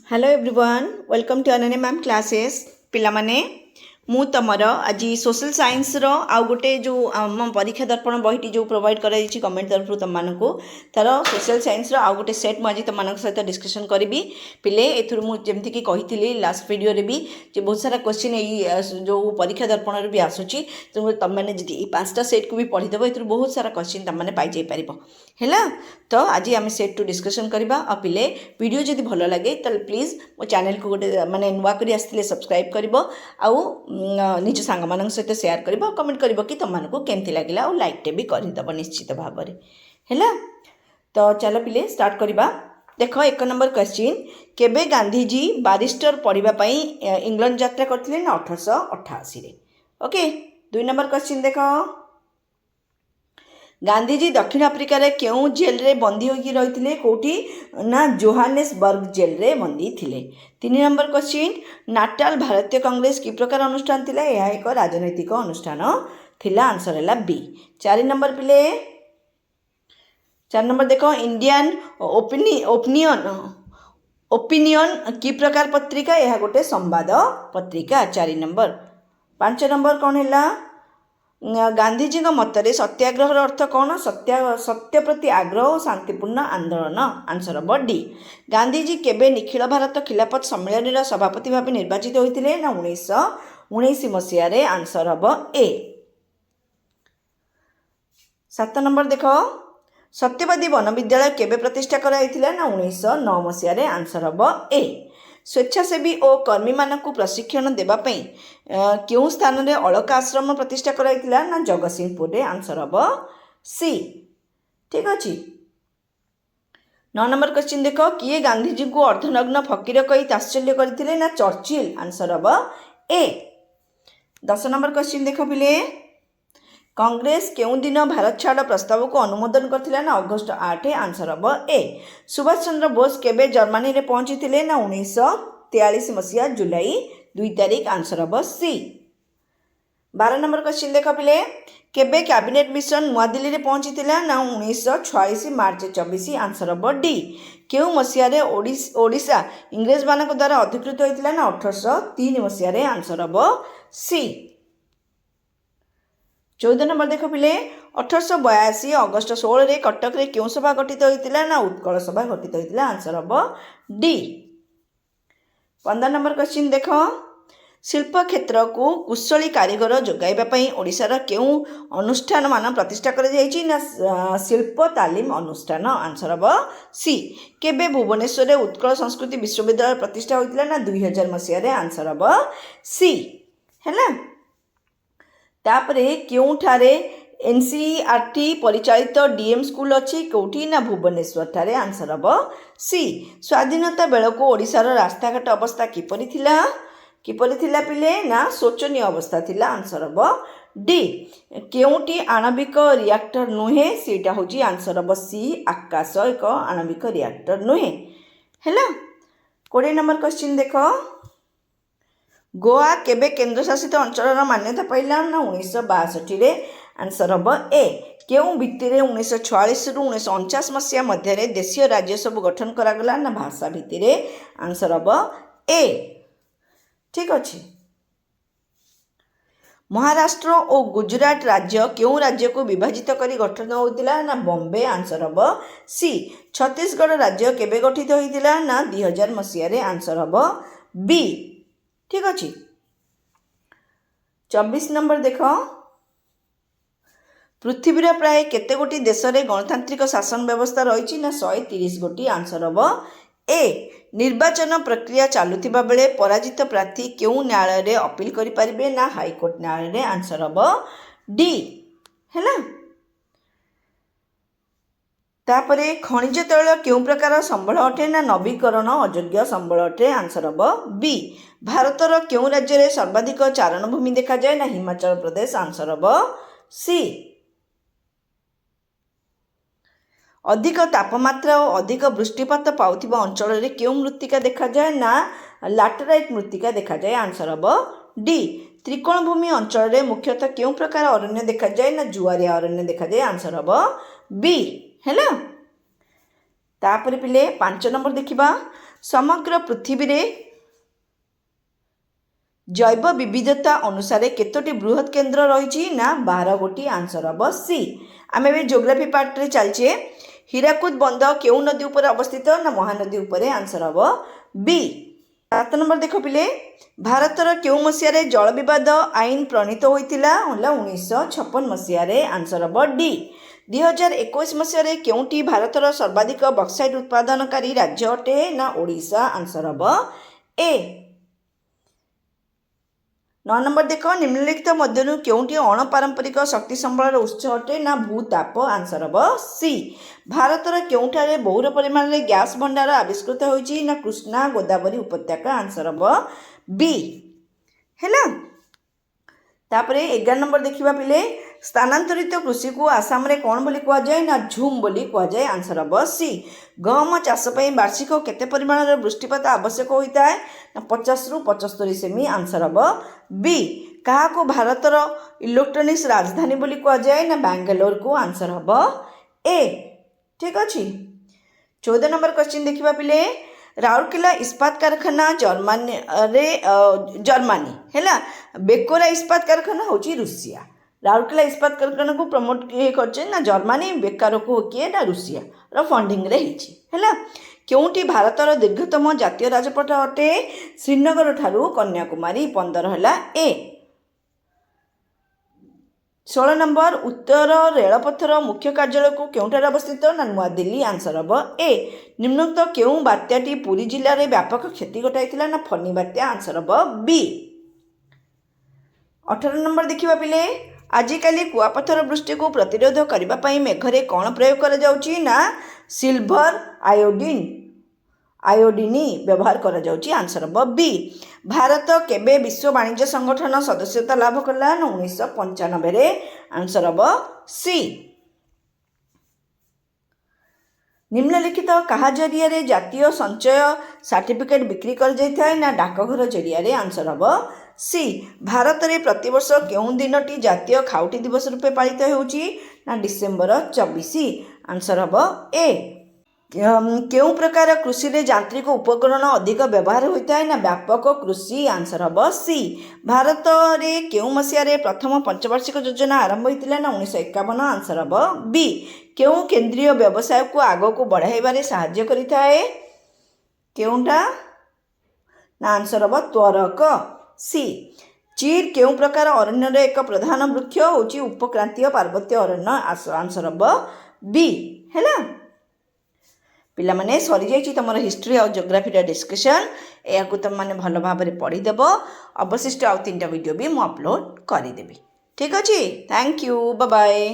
Hello everyone welcome to Ananya ma'am classes पिलामाने मु तमर आज सोशल साइंस रो आउ गोटे जो आम परीक्षा दर्पण बहीटी जो प्रोवाइड कर गवर्नमेंट तरफ तुम तार सोशल साइंस रो आउ गोटे सेट मुझे तुम सहित डिस्कसन करी पिले एथुर मुझे कि कही लास्ट वीडियो रे भी जे बहुत सारा क्वेश्चन यही जो परीक्षा दर्पण भी आसूची तुम मैंने जी 5टा सेट को भी पढ़ीदेव ए बहुत सारा क्वेश्चन तुम मैंने पाई पार है। तो आज आम सेट टू डिस्कसन करवा आ पिले वीडियो जब भल लगे तो प्लीज मो चैनल को गोटे माने नुआ करी आसते सब्सक्राइब कर निज सांग मान सहित सेयार कर कमेंट कर कि तुमको केमती लगे और लाइक भी करदेव निश्चित भाव है। तो चलो पिले स्टार्ट करवा। देख 1 नंबर क्वेश्चन केबे गांधीजी बारिस्टर पढ़ाई इंग्लैंड यात्रा करते ना 1888। ओके 2 नंबर क्वेश्चन देख गांधीजी दक्षिण आफ्रिकार क्यों जेल रे बंदी होगी रही कौटी ना जोहान्सबर्ग जेल रे बंदी थिले। 3 नंबर क्वेश्चन नाटाल भारतीय कांग्रेस की प्रकार अनुष्ठान थिला यह एक राजनैतिक अनुष्ठान थिला आंसर है बी। 4 नंबर पिले 4 नंबर देखो इंडियन ओपिनियन की प्रकार पत्रिका यह गोटे संवाद पत्रिका। 4 नंबर 5 नंबर कौन है गांधीजी मतरे सत्याग्रह अर्थ कौन सत्य प्रति आग्रह और शांतिपूर्ण आंदोलन आंसर हम डी। गांधीजी केबे निखिल भारत खिलाफत सम्मेलन सभापति भाव निर्वाचित होते ना 1919 मसीह आंसर हम ए। 7 नंबर देख सत्यवादी वन विद्यालय केबे प्रतिष्ठा कराइथिला ना 1909 मसीह आंसर हम ए। स्वेच्छासेवी और कर्मी मानक प्रशिक्षण देवाई क्यों स्थान में अलका आश्रम प्रतिष्ठा कराइथिला ना जगतसिंहपुर रे आंसर हम सी। ठीक अच्छे। 9 नंबर क्वेश्चन देख किए गांधीजी को अर्धनग्न फकीर कही तात्सल्य करथिले ना चर्चिल आंसर हम ए। 10 नंबर क्वेश्चन देख पिले कांग्रेस केउं दिन भारत छाड़ प्रस्ताव को अनुमोदन करथिला ना अगस्त 8 आंसर हम ए। सुभाष चंद्र बोस केबे जर्मनी रे पहुंची थिले ना 1943 मसीहा जुलाई 2 तारीख आंसर हम सी। 12 नंबर क्वेश्चन देख पिले केबे कैबिनेट मिशन नुआ दिल्ली रे पहुंची थिला ना 1946 मार्च 24 आंसर हम डी। केउं मसीहा रे ओडिशा इंग्रेज मानक द्वारा अधिकृत होइथिला ना 1803 मसीहा रे आंसर हम सी। 14 नंबर देख पिले 1882 अगस्त 16 रे कटक रे क्यों सभा गठित होइतिला ना उत्कल सभा गठित होइतिला आंसर हम डी। 15 नंबर क्वेश्चन देख शिल्प क्षेत्र को कुशली कारीगर जोगाइबा ओडिशार क्यों अनुष्ठान मान प्रतिष्ठा कर जाइछि ना शिल्प तालीम अनुष्ठान आंसर हम सी। केबे भुवनेश्वर उत्कल संस्कृति विश्वविद्यालय प्रतिष्ठा होइतिला ना 2000 मसीह रे आंसर हम सी है। तापरे क्योंठारे एनसीईआरटी परिचालित डीएम स्कूल अच्छी कौटी ना भुवनेश्वर ठारे आंसर हम सी। स्वाधीनता बेलू ओडिशार रास्ताघाट अवस्था किपरि थिला पिले ना शोचनीय अवस्था थिला आंसर हम डी। केउटी आणविक रिएक्टर नुहे सीटा हूँ आंसर हम सी आकाश एक आणविक रिएक्टर नुहे है। 20 नंबर क्वेश्चन देख गोवा केबे केंद्र शासित अंचल मान्यता पाइला ना 1962 रे आंसर हम ए। क्यों भित्ति 1946 रु 1949 मसीहा मध्य देशीय राज्य सब गठन करागला ना भाषा भित्ति आंसर हम ए। ठीक अच्छे। महाराष्ट्र और गुजरात राज्य क्यों राज्य को विभाजित करी गठन होता ना बॉम्बे आंसर हम सी। छत्तीसगढ़ राज्य केबे गठित होता ना 2000 मसीह आंसर हम बी। ठीक अच्छे। 24 नंबर देख पृथ्वीर प्राय केते गोटी देश में गणतांत्रिक शासन व्यवस्था रही ना 130 गोटी आंसर हम ए। निर्वाचन प्रक्रिया चलुवा बेले पराजित प्रार्थी क्यों न्यायालय रे अपील करि परिबे ना हाईकोर्ट न्यायालय रे आंसर हम डी है। तापरे खनिज तैल क्यों प्रकार संबल अटे ना नवीकरण अयोग्य संबल अटे आंसर हम बी। भारतर क्यों राज्य में सर्वाधिक चारण भूमि देखा जाए ना हिमाचल प्रदेश आंसर हम सी। अधिक तापमात्रा और अधिक वृष्टिपात पाउथिबा अंचल रे क्यों मृत्तिका देखा जाए ना लैटेराइट मृत्तिका देखा जाए आंसर हम डी। त्रिकोण भूमि अंचल रे मुख्यतः क्यों प्रकार अरण्य देखा जाए ना जुआरिया अरण्य देखा जाए आंसर हम बी है। तापर पिले 5 नंबर देखिबा समग्र पृथ्वी रे जैव विविधता अनुसार केतोटी बृहत केन्द्र रही ना 12 गोटी आंसर हम सी। आम ए जियोग्राफी पार्ट रे चलचे हीराकुद बंद केउ नदी उपर अवस्थित ना महानदी उपर आंसर हम बी। 7 नंबर देख पिले भारतर केउ मसीह जल विवाद आईन प्रणीत होता 1956 मसीह आंसर हम डी। 2021 मसीह केउटी भारतर सर्वाधिक बक्साइट उत्पादनकारी राज्य अटे ना ओडिशा आंसर हम ए। 9 नंबर देख निम्नलिखित मध्यनु केउटी अणपारंपरिक शक्ति संबलर उत्स अटे ना भूताप आंसर हम सी। भारतर केउठारे बहुल परिमाण में गैस भंडार आविष्कृत होइछि ना कृष्णा गोदावरी उपत्यका आंसर हम बी हैला। तापरे 11 नंबर देखिबा पिले स्थानांतरित कृषि को आसाम रे कौन बोली कह जाए ना झूम बोली कह जाए आंसर हम सी। गहम चाष पर वार्षिक केते परिमाण वृष्टिपात आवश्यक होता है ना 50 रु 75 सेमी आंसर हम बी। क्या को भारतर इलेक्ट्रोनिक्स राजधानी बोली कह जाए ना बेंगलोर को आंसर हम ए। ठीक अच्छे 14 नंबर क्वेश्चन देखिबा पिले राउरकेला इस्पात कारखाना जर्मानी है बेकोरा इस्पात कारखाना हूँ रुषिया। राउरकेला इस्पात कारखाना को प्रमोट किए कर जर्मानी बेकार को किए ना रुषिया रो फंडिंग रे है केउटी भारतर दीर्घतम जातीय राजपथ अटे श्रीनगर ठारू कन्याकुमारी 15 है ए। 16 नंबर उत्तर रेलपथर मुख्य कार्यालय को केउठार अवस्थित ना नुआ दिल्ली आंसर हम ए। निम्नोक्त केउ बात्याटी पुरी जिले में व्यापक क्षति घटाइथिला ना फनी बात्या आंसर हम बी। 18 नंबर देखिबा पिले आजिकाली कुआपथर वृष्टि को प्रतिरोध करने मेघरे कौन प्रयोग करा जाउची ना सिल्वर आयोडीन व्यवहार करा जाउची आंसर हम बी। भारत केबे विश्व वाणिज्य संगठन सदस्यता लाभ कला 1995 रे आंसर हम सी। निम्नलिखित कहा जरिया जातीय संचय सर्टिफिकेट बिक्री कर जाए ना डाकघर जरिया आंसर हम सी। भारत में प्रतिवर्ष केउं दिनटी जातीय खाउटी दिवस रूपे पालित होउची ना डिसेम्बर 24 आंसर हम ए। केउं प्रकार कृषि रे यांत्रिक उपकरण अधिक व्यवहार होता है ना व्यापक कृषि आंसर हम सी। भारत में केउं मसीह प्रथम पंचवार्षिक योजना आरंभ होता ना 1951 आंसर हम बी। केउं केंद्रीय व्यवसाय को आग को बढ़ाइबारे साहाय्य करिता है केउंटा ना आंसर हम त्वरक सी। चीर केउं प्रकार अरण्य एक प्रधान वृक्ष होची उपक्रांतीय पार्वत्य अरण्य आंसर हम बी हैला। पिला माने सरी जाइछि तमर हिस्ट्री और जियोग्राफी डिस्कशन या तुम मैंने भल भाव पढ़ीदेव। अवशिष्ट आउ 3टा वीडियो भी मुझे अपलोड करदेवी। ठीक अच्छे थैंक यू बाय बाय।